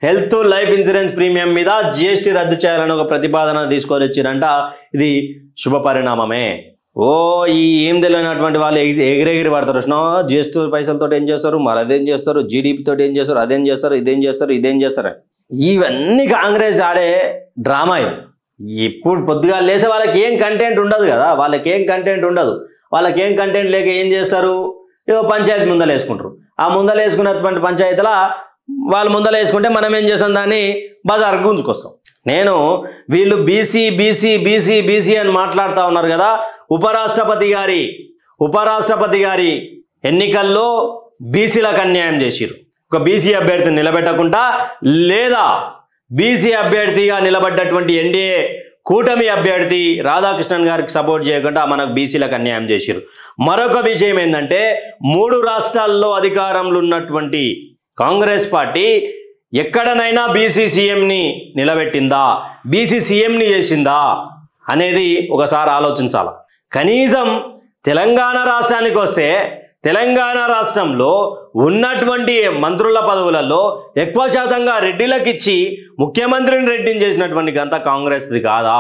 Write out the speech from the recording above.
Health life insurance premium మీద GST రద్దు చేయాలని ఒక ప్రతిపాదన తీసుకొని వచ్చిరంట. ఇది శుభ పరిణామమే. ఈ ఏం తెలియనటువంటి వాళ్ళు ఎగిరెగిరి పడతారు. జిఎస్టీ పైసలతో ఏం చేస్తారు, మరి అదేం చేస్తారు, జీడిపి తోటి ఏం చేస్తారు, అదేం చేస్తారు, ఇదేం చేస్తారు, ఇదేం చేస్తారు. ఇవన్నీ కాంగ్రెస్ ఆడే డ్రామా. ఇది ఇప్పుడు పొద్దుగా లేసే వాళ్ళకి ఏం కంటెంట్ ఉండదు కదా, వాళ్ళకి ఏం కంటెంట్ ఉండదు. వాళ్ళకి ఏం కంటెంట్ లేక ఏం చేస్తారు, ఏదో పంచాయతీ ముందలు వేసుకుంటారు. ఆ ముందలు వేసుకున్నటువంటి పంచాయతీల వాళ్ళు ముందలు వేసుకుంటే మనం ఏం చేస్తాం, దాన్ని బజార్కు గుంజుకొస్తాం. నేను వీళ్ళు బీసీ బీసీ బీసీ బీసీ అని మాట్లాడుతూ ఉన్నారు కదా. ఉపరాష్ట్రపతి గారి ఎన్నికల్లో బీసీలకు అన్యాయం చేసిరు. ఒక బీసీ అభ్యర్థిని నిలబెట్టకుండా, లేదా బీసీ అభ్యర్థిగా నిలబడ్డటువంటి ఎన్డీఏ కూటమి అభ్యర్థి రాధాకృష్ణన్ గారికి సపోర్ట్ చేయకుండా మనకు బీసీలకు అన్యాయం చేసిరు. మరొక విషయం ఏంటంటే, 3 రాష్ట్రాల్లో అధికారంలో ఉన్నటువంటి కాంగ్రెస్ పార్టీ ఎక్కడనైనా బీసీ సీఎంని నిలబెట్టిందా, బీసీ సీఎంని చేసిందా అనేది ఒకసారి ఆలోచించాలి. కనీసం తెలంగాణ రాష్ట్రానికి వస్తే, తెలంగాణ రాష్ట్రంలో ఉన్నటువంటి మంత్రుల పదవులలో ఎక్కువ శాతంగా రెడ్డిలకు ఇచ్చి ముఖ్యమంత్రిని రెడ్డిని చేసినటువంటి గంత కాంగ్రెస్ది కాదా?